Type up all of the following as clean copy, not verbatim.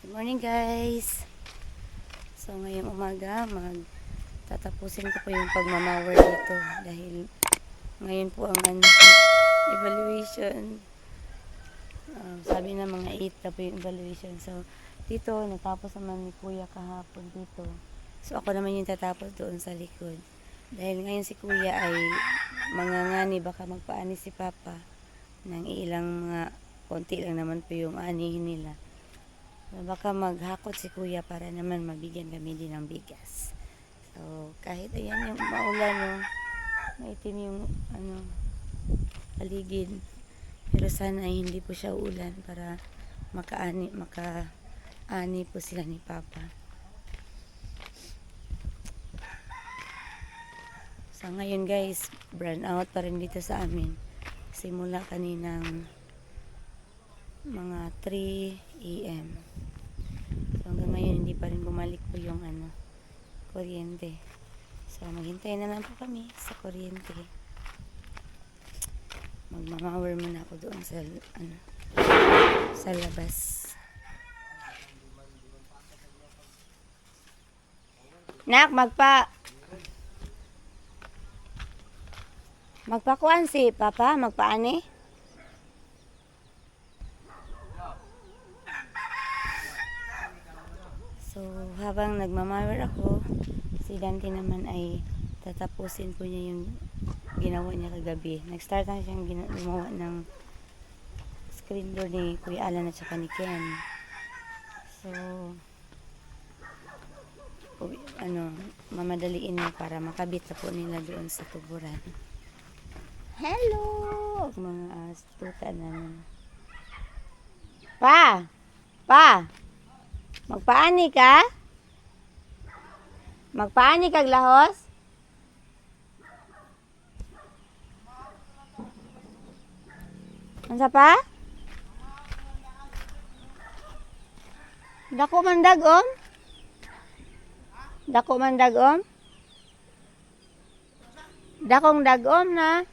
Good morning guys. So ngayong umaga tatapusin ko po yung pagmamawer dito dahil ngayon po ang evaluation. Sabi na mga 8 na po yung evaluation. So dito natapos naman ni Kuya kahapon dito. So ako naman yung tatapos doon sa likod. Dahil ngayon si Kuya ay mangangani, baka magpaani si Papa ng ilang mga konti lang naman po yung anihin nila. Baka maghakot si Kuya para naman mabigyan kami din ng bigas. So, kahit ayan yung maulan, yung maitim yung paligid. Pero sana ay hindi po siya ulan para makaani po sila ni Papa. So, ngayon guys, brown out pa rin dito sa amin. Simula kaninang mga 3 AM. So hanggang ngayon hindi pa rin bumalik po yung kuryente. So maghintay na lang po kami sa kuryente. Magmamawer muna ako doon sa labas. Nak, magpakuan si Papa, magpaani. So, habang nagmamawer ako, si Dante naman ay tatapusin po niya yung ginawa niya kagabi. Nag-start na siyang gumawa ng screen door ni Kuya Alan at saka ni Ken. So, mamadaliin niya para makabit na po nila doon sa tuburan. Hello! Mga astuta naman. Pa! Magpaani ka? Magpaani kag lahos? Ansa pa? Dako man dagom? Dakong dagom na.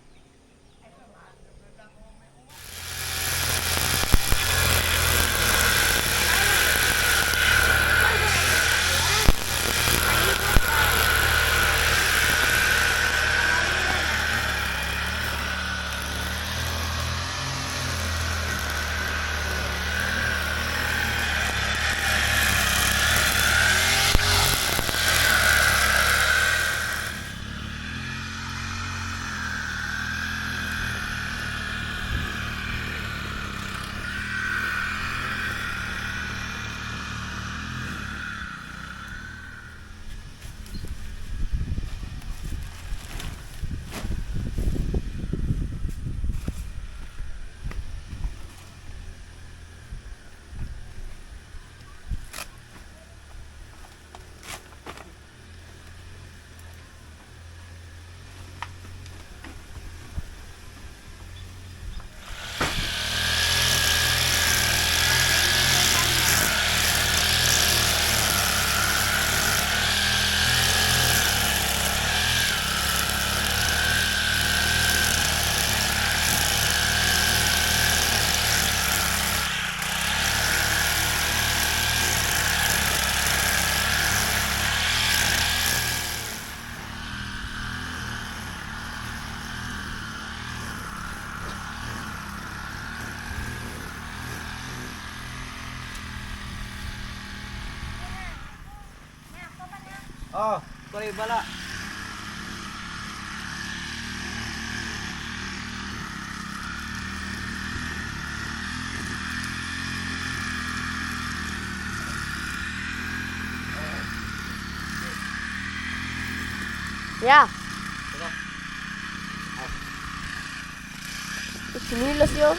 Oh, ko'y bala. Ya. Kinilos yun.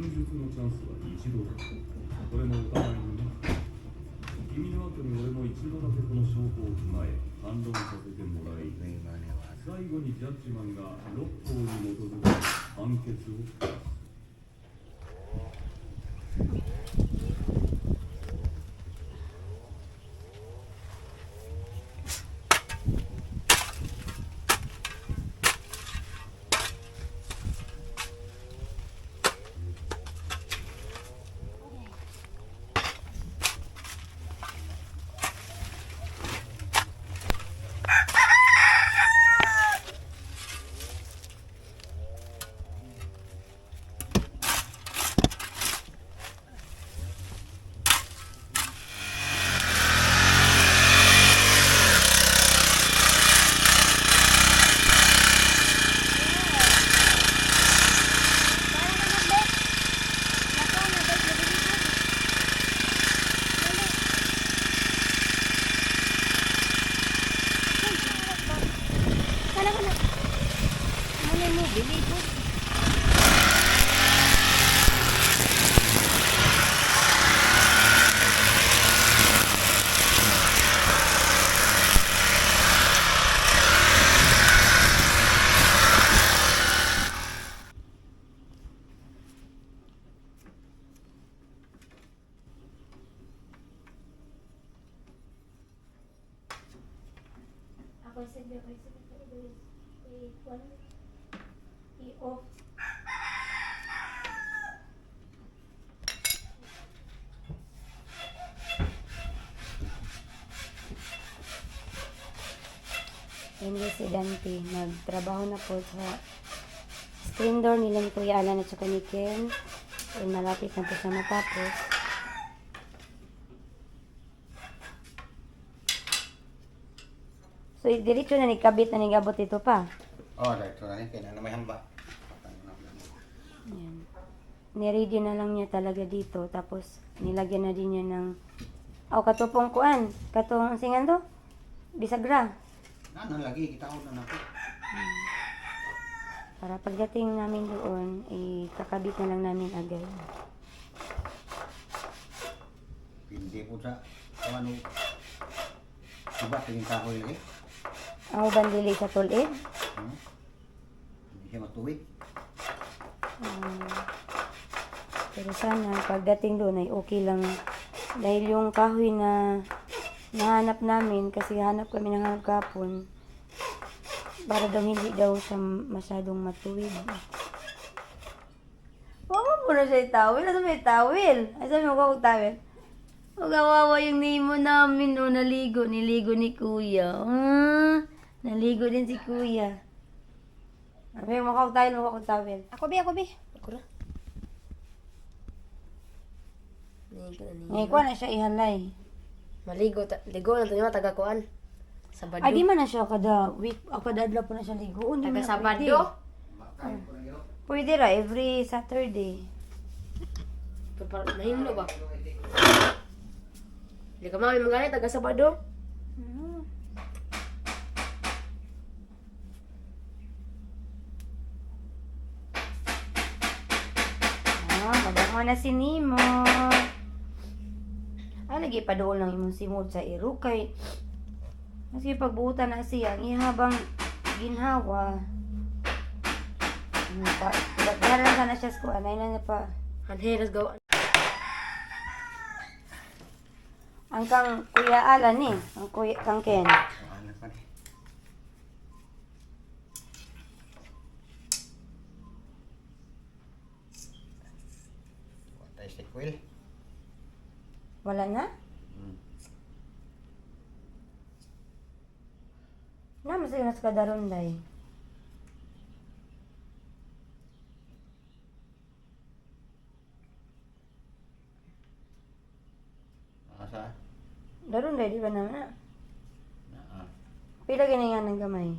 術のチャンスは一度だ。これもお互いにな。君の後に俺も一度だけこの証拠を踏まえ反論させてもらい、最後にジャッジマンが六法に基づく判決を下す。I-off. Yung residente, nagtrabaho na po sa screen door nila ni Kuya Alan at saka ni Ken. So, malapit na po siya matapos. So, diretso na nikabit na nigabot ito pa. Oh, diretso na rin. Kaya na may hamba. Yan. Niready na lang niya talaga dito. Tapos, nilagyan na din niya ng katupong kuan. Katong singan to? Bisagra. Ano lagi, kita ko na natin. Para pagdating namin doon, kakabit na lang namin agad. Hindi po sa kung ano. Diba, tingin kahoy lagi? Ang bandili sa tulid. Hindi siya matuwid. Pero sana, pagdating doon ay okay lang. Dahil yung kahoy na nahanap namin, kasi hanap kami ng hanap kapon, para daw hindi daw siya masyadong matuwid. Wala mo na siya itawil. Ano may tawil? Ay, sabi mo ko tawil. Magawawa yung nimo namin. O, naligo. Niligo ni Kuya. Naligo din si Kuya. Sabi mo ko tawil. Ako bi. Ako na. Ngayon ko na siya ihalay. Maligo, ligo na ito taga-kuan. Sabado. Ay, di man na siya kada week. Kada adlaw po na siya ligo. Di man na Taga-Sabado. Pwede ra, every Saturday. Nahimlo ba? Hindi ka mami mga taga-Sabado. Mabango na si Nemo. Lagi pa doon lang imong simod sa iro kay kasi pagbuutan na siya ang ihabang ginhawa. Dahil lang na siya sa kuha. Nay na pa. Hanheras gawa. Ang kang Kuya Alan eh. Ang Kuya kang Ken. Ano pa rin? Tayo stick wheel. Wala na? Naman sa'yo na sa kadaronday. Asa? Daronday, di ba naman na? Na, Pila ganyan ng gamay.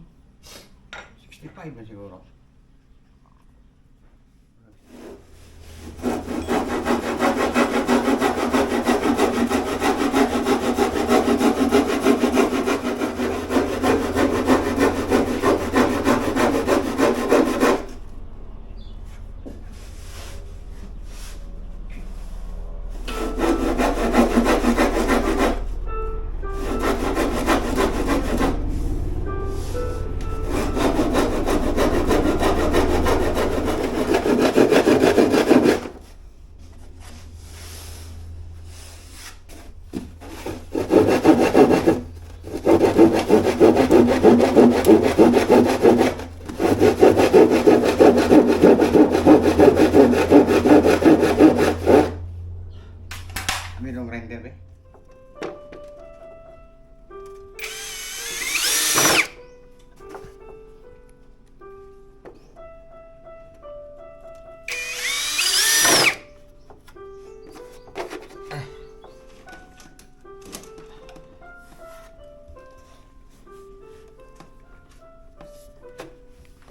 65 na siguro.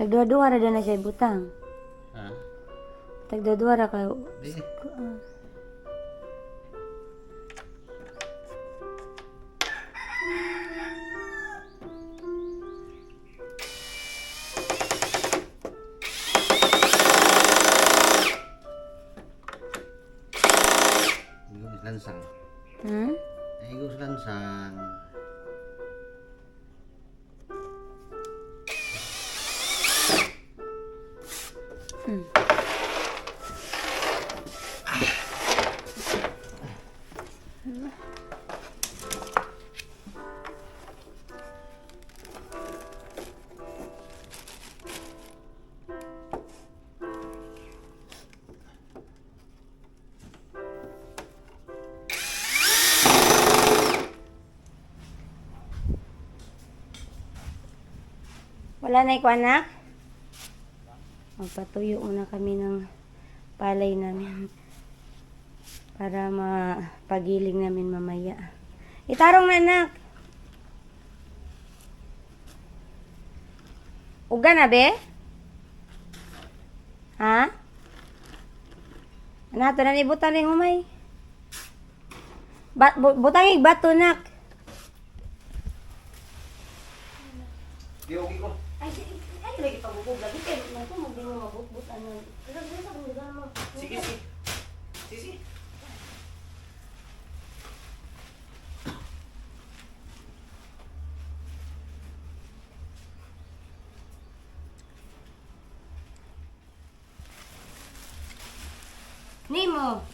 Tagduha-duha ra na siya butang. Ha? Tagduha-duha ra kayo. Di. Igo lansang. Hmm? Igo lansang. Wala na ikaw anak? Magpatuyo muna kami ng palay namin para mapagiling namin mamaya. Itarong na anak. Uga na be? Ha? Ano na ni butang ning humay? Butangig bato nak. Di okay ko. Ay, lagi pagubog lagi kay nang ko mo mabutbut ano. Pero sa mga mo. Sige, sige. Sige. Nimo.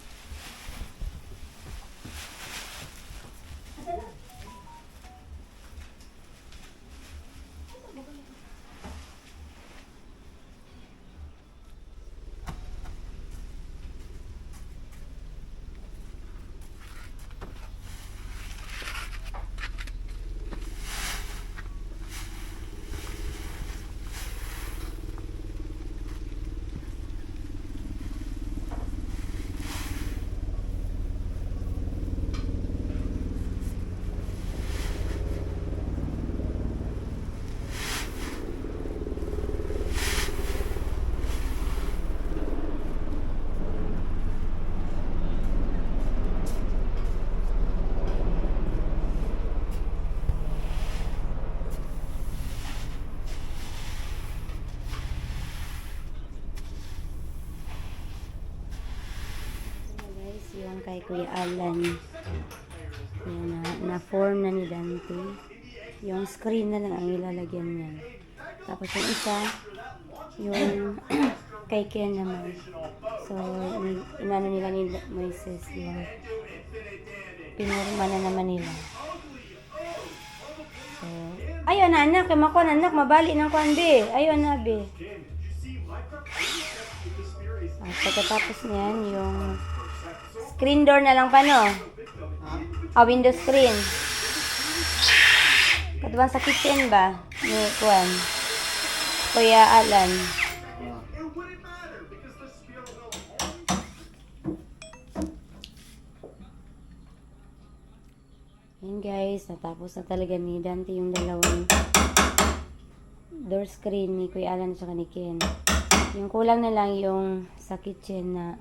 Yung kay Kuya Alan. Yan na-form na ni Dante. Yung screen na lang ang ilalagyan niya. Tapos yung isa, yung kay Ken naman. So, inano nila ni Moises yung pinurma na naman nila. So, ayun na anak, kamakon anak, mabali ng kwan be. Ayun na be. At pagkatapos niyan, yung screen door na lang pa, no? Window screen. Katuwan sa kitchen ba? Ni Kuan. Kuya Alan. Yan guys, natapos na talaga ni Dante yung dalawang door screen ni Kuya Alan at ni Ken. Yung kulang na lang yung sa kitchen na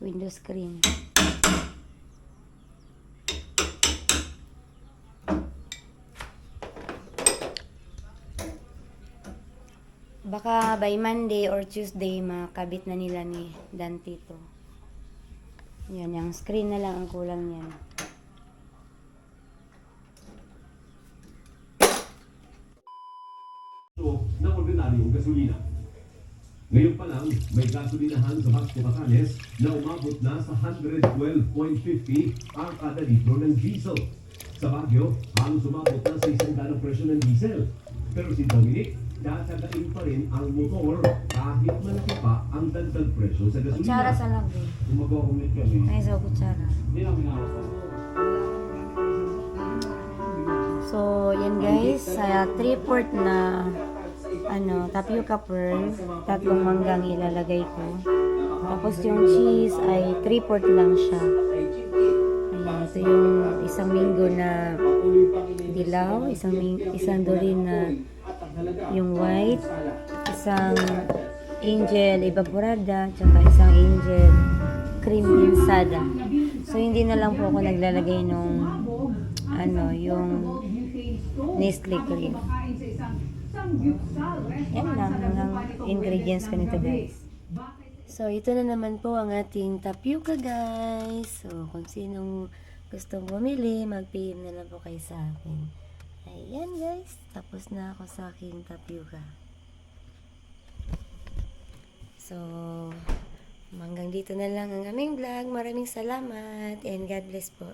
window screen. Baka by Monday or Tuesday makabit na nila ni Dante to. Yan, yung screen na lang ang kulang niyan. Na ordinaryong gasolina. Ngayon pa lang, may gasolinahan sa Basco Batanes na umabot na sa 112.50 ang kada litro ng diesel. Sa Baguio, halos umabot na sa 100 presyo ng diesel. Pero si Dominic, tatagain pa rin ang motor kahit malaki pa ang dagdag presyo sa gasolina. Kutsara sa lang, be. Mag-comment kami. Ay, sa kutsara. Hindi namin nakasawa. So, yan guys, sa 3/4 na tapioca pearl, 3 manggang ilalagay ko. Tapos yung cheese ay 3/4 lang siya. Ayan, ito yung isang minggo na dilaw, isang dorin na yung white, isang angel evaporada, tsaka isang angel cream insada. So, hindi na lang po ako naglalagay nung yung Nestle cream. Yan lang ang ingredients ko nito, guys. So, ito na naman po ang ating tapioca, guys. So, kung sinong gustong bumili, mag-PM na lang po kayo sa akin. Ayan, guys. Tapos na ako sa aking tapioca. So, hanggang dito na lang ang aming vlog. Maraming salamat and God bless po.